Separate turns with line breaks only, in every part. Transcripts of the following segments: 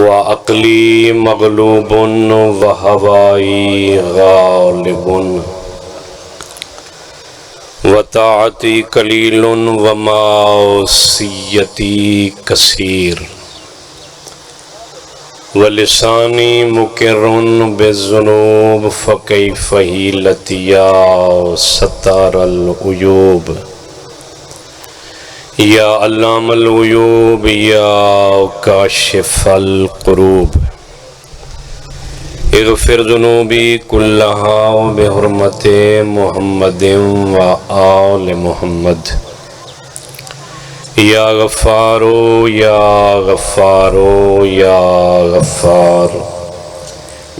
وعقلی مغلوب وہوائی غالب وطاعتی قلیل ومعصیتی کثیر ولسانی مقر بالذنوب فکیف حیلتی یا ستار العیوب یا علام الغیوب یا کاشف القروب اغفر ذنوبی کلہا بحرمت محمد و آل محمد یا غفارو یا غفارو یا غفار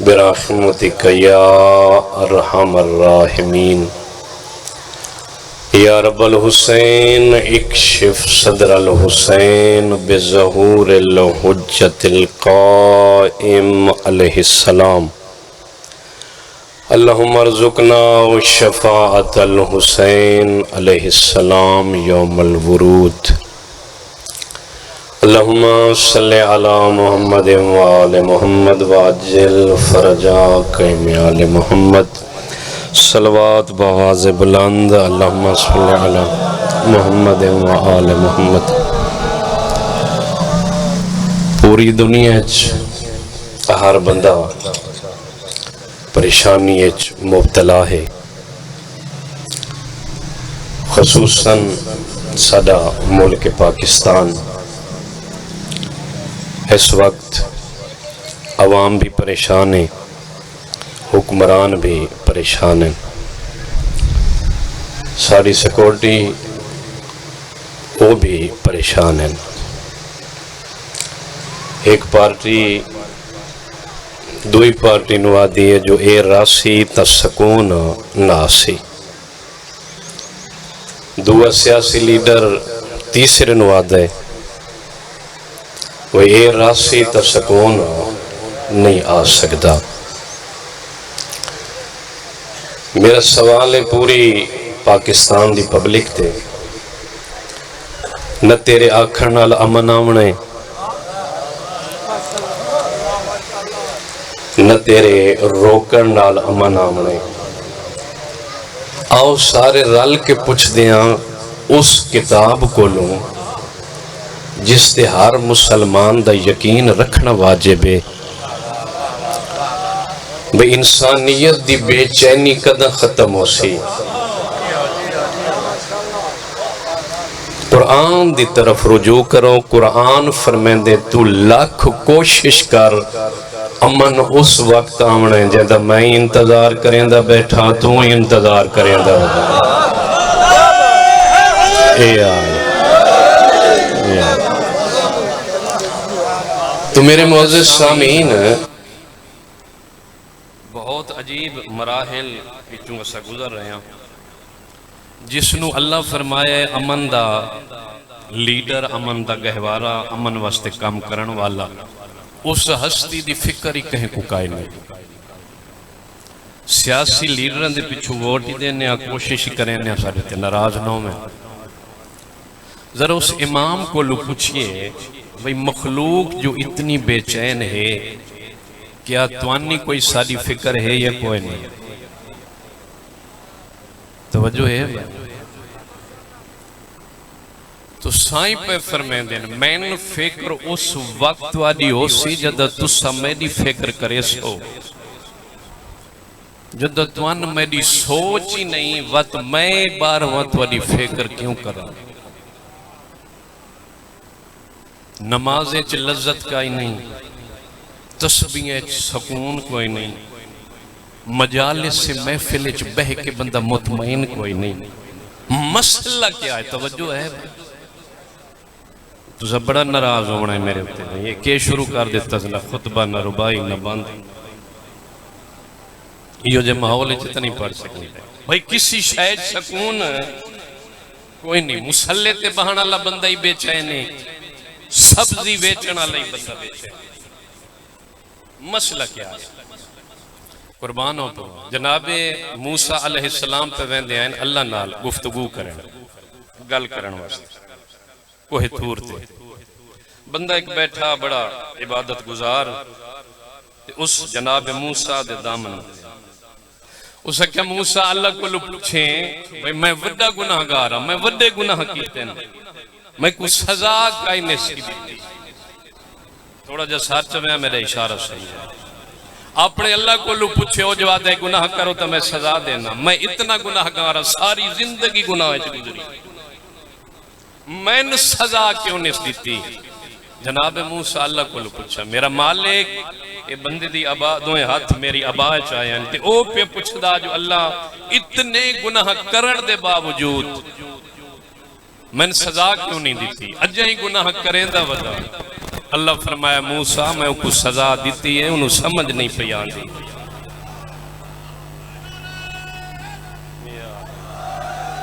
برحمتک یا ارحم الراحمین یا رب الحسین اکشف صدر الحسین بظہور الحجت القائم علیہ السلام اللہم ارزقنا شفاعت الحسین علیہ السلام یوم الورود اللہم صلی علی محمد وآل محمد وعجل فرجاک آل محمد صلوات بآواز بلند اللہم صلی علی محمد وآل محمد پوری دنیا ہر بندہ پریشانی مبتلا ہے خصوصاً سادہ ملک پاکستان اس وقت عوام بھی پریشان ہیں حکمران بھی پریشان ہیں ساری سیکورٹی وہ بھی پریشان ہیں ایک پارٹی دوئی پارٹی نوا دیئے جو اے راسی تا سکون ناسی دو سیاسی لیڈر تیسرے نوا دے وہ اے راسی تا سکون نہیں آ سکتا میرا سوال ہے پوری پاکستان دی پبلک تے نہ تیرے آکھر نال امن آمنے نہ تیرے روکر نال امن آمنے آؤ سارے رل کے پوچھ دیاں اس کتاب کو لوں جس تے ہر مسلمان دا یقین رکھنا واجب ہے بے انسانیت دی بے چینی قدر ختم ہو سی قرآن دی طرف رجوع کرو قرآن فرمائیں دے تو لاکھ کوشش کر امن اس وقت آمنے جیدہ میں انتظار کریں دا بیٹھا تو انتظار کریں دا اے آئے تو میرے معزز سامعین بہت عجیب مراحل بچوں اسا گزر رہے ہیں جس نو اللہ فرمائے امن دا لیڈر امن دا گہوارا امن واسطے کام کرن والا اس ہستی دی فکر ہی کہیں کو کائے نہیں سیاسی لیڈران دے پچھو ووٹ ہی دینے کوشش کریں سارے تے ناراض نہ ہو میں ذرا اس امام کو لو پوچھئے بھئی مخلوق جو اتنی بے چین ہے کیا توانی کوئی ساری فکر ہے یا کوئی نہیں توجہ ہے تو سائیں پہ فرمائیں دین میں فکر اس وقت والی ہو سی جدہ تو سمیدی فکر کرے سو جدہ توان میری سوچ ہی نہیں وقت میں بار وقت والی فکر کیوں کرا نمازیں چھ لذت کا ہی نہیں تسبیحیں چھ سکون کوئی نہیں مجالس سے محفل چھ بہ کے بندہ مطمئن کوئی نہیں مسئلہ کیا ہے توجہ ہے تو سب بڑا ناراض ہونا ہے میرے ہوتے ہیں یہ کہ شروع کر دیتا نہ خطبہ نہ ربائی نہ باندھ یہ جو ماحول چتا نہیں پڑھ سکیں بھائی کسی شاید سکون کوئی نہیں مسلح تے بہانا اللہ بندہ ہی بیچائنے سبزی بیچنا اللہ ہی بندہ بیچائنے مسئلہ کیا ہے قربان ہو تو جناب موسیٰ علیہ السلام پہ ویندے آئین اللہ نال گفتگو کریں گل کرن واسطے کوہ تھور تے بندہ ایک بیٹھا بڑا عبادت گزار، اس جناب موسیٰ دے دامن اسے کیا موسیٰ اللہ کو پوچھیں بھئی میں وڈا گناہ گارا، میں وڈے گناہ کیتے ہیں، میں کوئی سزا کائی نصیب دیتی۔ تھوڑا جا سار چویا میرا اشارہ صحیح ہے، اپنے اللہ کو پوچھے ہو جواد ہے گناہ کرو تو میں سزا دینا، میں اتنا گناہ گارا، ساری زندگی گناہ گزری، میں نے سزا کیوں نہیں دیتی؟ جناب موسیٰ اللہ کو پوچھا میرا مالک اے بندے دی ابا دوئے ہاتھ میری ابا چاہے ہیں تے او پہ پوچھدا جو اللہ اتنے گناہ کرن دے باوجود میں نے سزا کیوں نہیں دیتی؟ اجہ ہی گناہ کریں دا ودا۔ اللہ فرمایا موسیٰ میں کو سزا دیتی ہے انہوں سمجھ نہیں پیان دی۔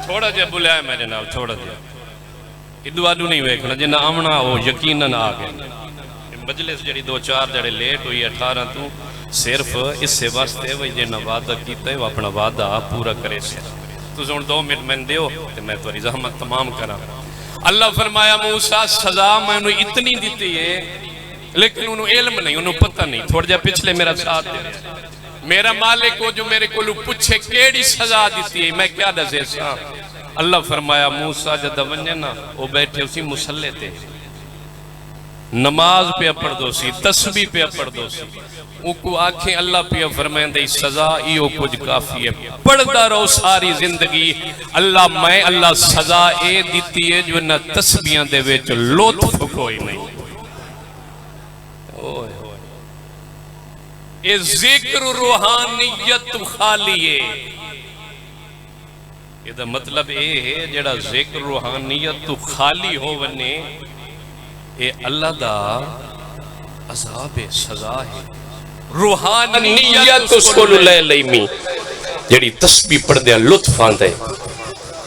تھوڑا جا بلیا ہے میرے نال، تھوڑا جا ادوادو نہیں ویکھنا جنہ آمنا ہو یقیناً آگئے مجلس جڑی دو چار جڑے لیٹ ہوئی 18 تو صرف اس سے واسطے وہی جنہ وعدہ کیتا ہے وہ اپنا وعدہ پورا کرے سے تو زون 2 منٹ میں دیو تو میں تو رضامت تمام کرا۔ اللہ فرمایا موسیٰ سزا میں انہوں اتنی دیتی ہے لیکن انہوں علم نہیں، انہوں پتہ نہیں، تھوڑ جا پچھلے میرا ساتھ دے میرا مالک کو جو میرے کو پوچھے کیڑی سزا دیتی ہے میں کیا دزے سا؟ اللہ فرمایا موسیٰ جدہ ونجے نا وہ بیٹھے اسی مسلح تھے، نماز پہ پڑھ دو سی، تسبیح پہ پڑھ دو سی، وہ کو آنکھیں اللہ پہ فرمائیں دے سزا ایو کچھ کافی ہے، پڑھتا رہو ساری زندگی اللہ میں اللہ سزا اے دیتی ہے جو نہ تسبیحاں دے ویچ لطف کوئی نہیں۔ اے ذکر روحانیت خالیے، یہ دا مطلب اے ہے جڑا ذکر روحانیت تو خالی ہو ونے اے اللہ دا عذاب سزا ہے۔ روحانیت سکول لے لیمی جڑی تسبیح پڑھ دیا لطف آندے،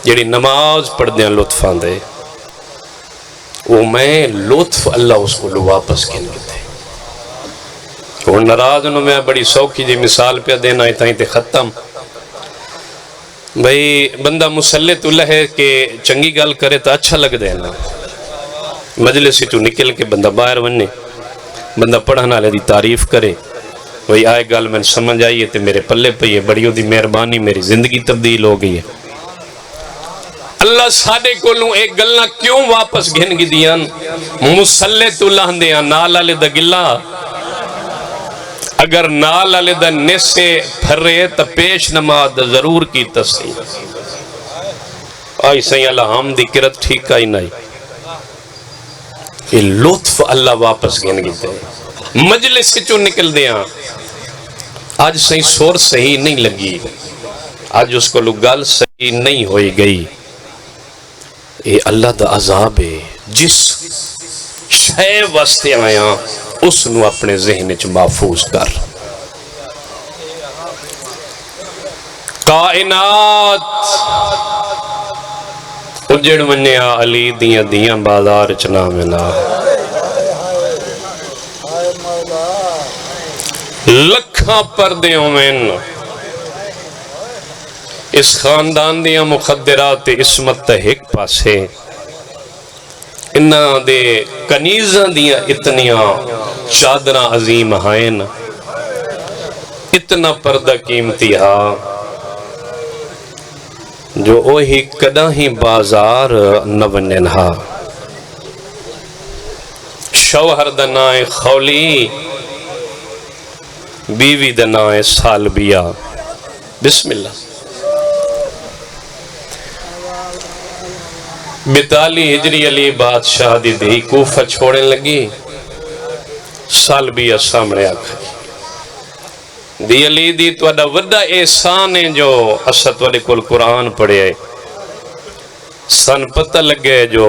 جڑی نماز پڑھ دیا لطف آندے، وہ میں لطف اللہ اس کو واپس کن گتے اور ناراض انہوں میں بڑی سوکھی جی مثال پہ دینا ہے تائیں تے ختم بھئی بندہ مسلط اللہ ہے کہ چنگی گال کرے تو اچھا لگ دینا، مجلس تو نکل کے بندہ باہر وننے، بندہ پڑھنا لے دی تعریف کرے وہی آئے گال میں سمجھ آئیے تے میرے پلے پہ یہ بڑیوں دی مہربانی میری زندگی تبدیل ہو گئی ہے۔ اللہ ساڑے کو لوں ایک گلنا کیوں واپس گھن گی دیاں مسلط اللہ دیاں نالا لے دا گلہ اگر نالا لے دا نسے پھرے تا پیش نماز دا ضرور کی تسی آئی سہی اللہ ہم دی کرت ٹھیک آئی نہیں، یہ لطف اللہ واپس گھن گی دے مجلس سے چون نکل دیا آج صحیح سور صحیح نہیں لگی، آج اس کو لگال صحیح نہیں ہوئی گئی، یہ اللہ دا عذاب ہے جس شے واسطے آیا اس نو اپنے ذہن چ محفوظ کر۔ کائنات اجڑ منیا علی دیاں دیاں بازار چنا منا لکھاں پردیوں میں اس خاندان دیاں مخدرات عصمت ایک پاسے انہاں دے کنیزاں دیاں اتنیاں چادرہ عظیم ہائیں اتنا پردہ قیمتی ہاں جو اوہی کدہ ہی بازار نونن ہاں شوہر دنائے خولی بیوی دنائے سالبیہ بسم اللہ 42 ہجری علی بادشاہ دی دی کوفہ چھوڑیں لگی سالبیہ سامنے آکھا دی علی دی تو اڈا وڈا احسان ہے جو اسد والے کل قرآن پڑھے سن پتہ لگے جو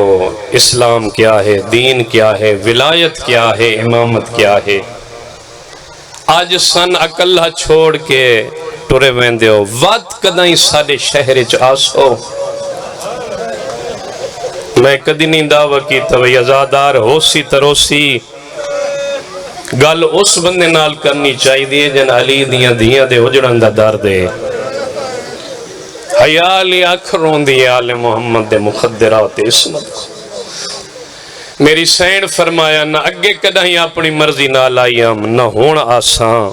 اسلام کیا ہے دین کیا ہے ولایت کیا ہے امامت کیا ہے آج سن اکلہ چھوڑ کے ٹورے ویندے ہو وقت کدائیں سارے شہر چاسو میں کدی نہیں دعویٰ کی توی ازادار ہو سی تروسی گل اس بندے نال کرنی چاہی دیئے جن علی دیاں دیاں دے اجڑن دا در دے حیالی اکھروں دی آل محمد دے مخدرات اسمت میری سین فرمایا نہ اگے کدہیں اپنی مرضی نہ لائیم نہ ہون آسان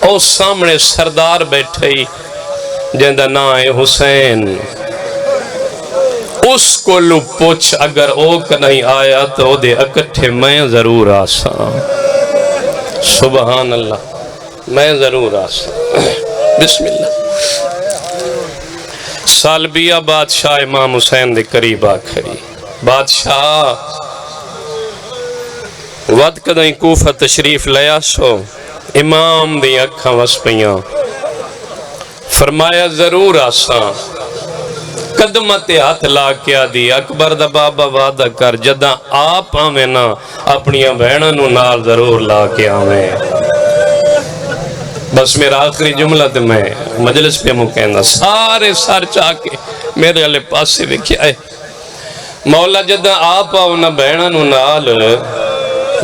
او سامنے سردار بیٹھے جندہ نا ہے حسین اس کو لو پوچھ اگر او کدہیں آیا تو دے اکٹھے میں ضرور آسان سبحان اللہ میں ضرور آسان بسم اللہ سالبیہ بادشاہ امام حسین دے قریب آکھری بادشاہ ود کدیں کوفہ تشریف لیا سو امام دی اکھاں وسپیاں فرمایا ضرور آسان قدمت ہاتھ لا کیا دی اکبر دا بابا وعدہ کر جدہ آپ آمیں نا اپنی بہنوں نال ضرور لا کے آمیں بس میرا آخری جملہ تے میں مجلس پہ مکہندہ سارے سار چاہ کے میرے علیہ پاس سے وکھیا ہے مولا جدہ آپ آؤنا بہنوں نال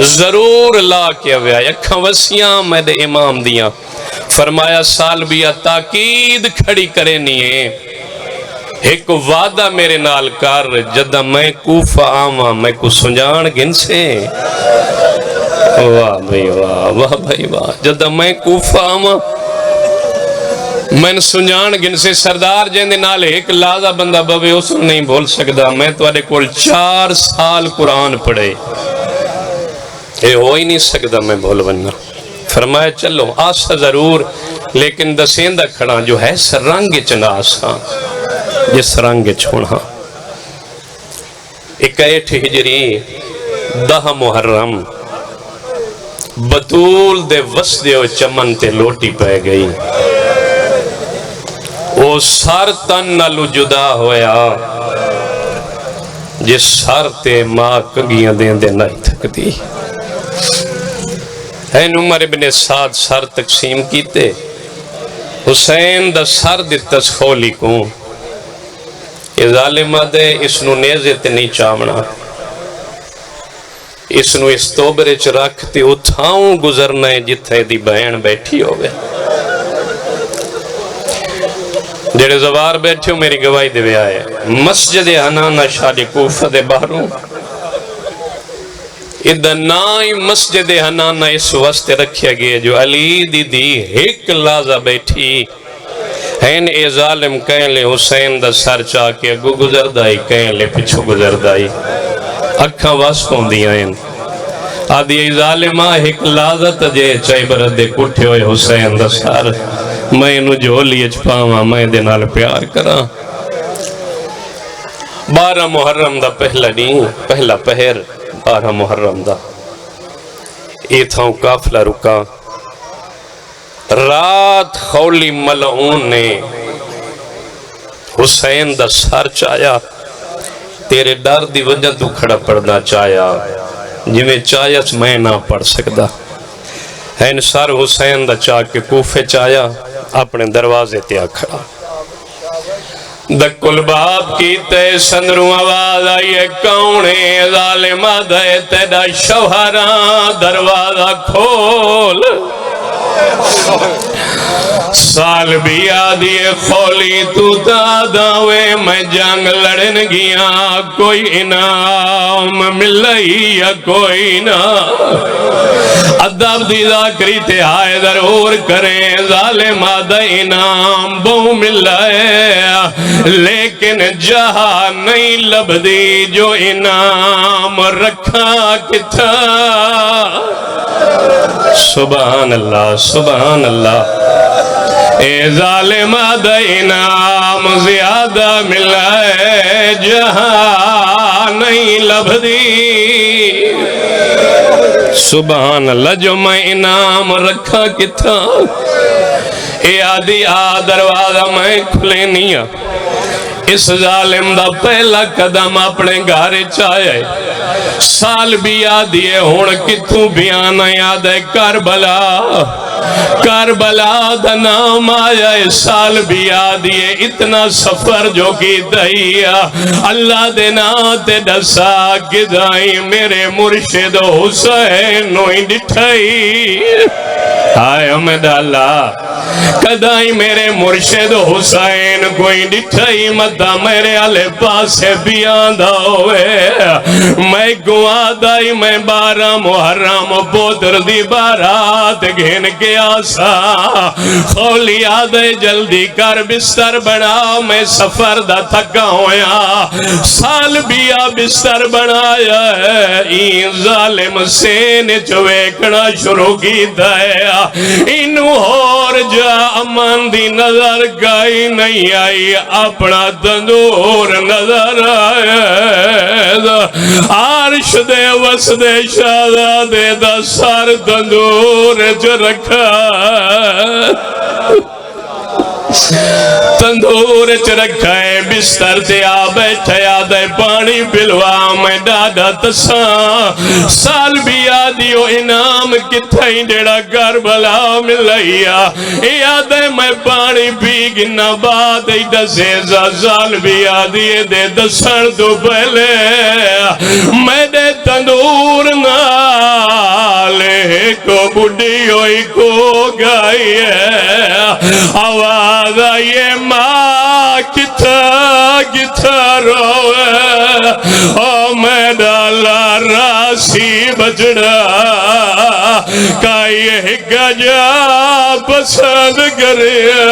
ضرور لا کے آویا یکھاں وسیاں میں دے امام دیاں فرمایا سالبیہ تاکید کھڑی کرے نہیں ایک وعدہ میرے نال کر جدہ میں کوفہ آما میں کو سنجان گن سے واہ بھائی واہ بھائی واہ جدہ میں کوفہ آما میں نے سنجان گن سے سردار جیندے نال ایک لازہ بندہ بوے اس نہیں بھول سکدا میں تو آدھے کول 4 سال قرآن پڑھے یہ ہو ہی نہیں سکدا میں بھول بننا فرمایا چلو آسا ضرور لیکن دسیندہ کھڑا جو ہے سرنگ چنا آسا جس رنگ چھوڑا 61 ہجری 10 محرم بطول دے وسدے و چمن تے لوٹی پہ گئی وہ سار تن نالو جدا ہویا جس سار تے ماں کگیاں دین دے نہیں تھک دی این عمر ابن سعد سر تقسیم کیتے حسین دا سر دتس خولی کو یہ ظالمہ دے اس نو نیزے تے نہیں چامنا اس نو اس توبرے چ رکھتے اتھاؤں گزرنا ہے جتھے دی بہن بیٹھی ہوئے جڑے زوار بیٹھے ہو میری گواہی دے آئے مسجد حنانہ شاہ کوفہ دے باہروں ادھا نائی مسجد حنانہ اس واسطے رکھیا گئے جو علی دی دی ایک لازہ بیٹھی این اے ظالم کہیں لے حسین دا سر چاہ کے اگو گزر دائی کہیں لے پچھو گزر دائی اکھاں واسپوں دیا ہیں آدھی اے ظالمہ ایک لازہ تجھے چاہی بردے کٹھے ہوئے حسین دا سر میں انہوں جو لیے چپاواں میں دنال پیار کرا 12 محرم دا پہلا نہیں پہلا پہر 12 محرم دا ایتھاؤں کافلہ رکا رات خولی ملعون نے حسین دا سر چایا تیرے ڈر دی وجہ تو کھڑا پڑنا چایا جمیں چایا میں نہ پڑھ سکدا این سر حسین دا چاہ کے کوفے چایا اپنے دروازے تیا کھڑا دکل باب کی تے سندروں آواز آئیے کونے ظالمہ دے تیڑا شوہران دروازہ کھول سال بھی آدھیے خولی تو داداوے میں جنگ لڑن گیا کوئی انعام ملئی یا کوئی نہ ادب دی ذاکری تے آئے ضرور کریں ظالم آدھا انعام بہو ملائے لیکن جہاں نہیں لبدی جو انعام رکھا کتھا سبحان اللہ سبحان اللہ اے ظالم آدھا انعام زیادہ ملائے جہاں نہیں لبدی سبحان اللہ جو میں انعام رکھا کتھا اے آدھی دروازہ میں کھلے نہیں اس ظالم دا پہلا قدم اپنے گھارے چاہے سال بھی آدھیے ہون کتوں بیانا یاد ہے کربلا دا نام آیا ہے سال بھی آدھیے اتنا سفر جو کی دیا اللہ دے ناتے ڈسا گدائی میرے مرشد حسین نوئی ڈٹھائی آئے ہمیں ڈالا کدائی میرے مرشد حسین کوئی ڈٹھائی مدہ میرے علی پاسے بیاندہ ہوئے میں گوا دائی میں 12 محرم پوتر دی بارات گھن کے آسا خولی آدھے جلدی کر بستر بنا میں سفر دا تھکا ہویا سال بیا بستر بنایا ہے این ظالم سین چویکنا شروع کی دایا انہوں اور جا امان دی نظر گائی نہیں آئی اپنا تندور نظر آیا عرش دے وسدے شہزادے دا سر تندور چ رکھا تندور چ رکھا ہے بستر تے آ بیٹھے آدھے پانی پلوا میں ڈاڈا تساں سال بھی آدھیو انعام کتھائی ڈیڑا کربلا ملائیا اے آدھے میں پانی پی گنا بعد ایڈا سیزا سال بھی آدھیے دے دسن تو پہلے میں دے تندور نالے کو بڑی ہوئی کو گئی ہے آواز آئیے ماں کتھا روے او میں ڈالا راسی بچڑا کائی گجا پسند کریا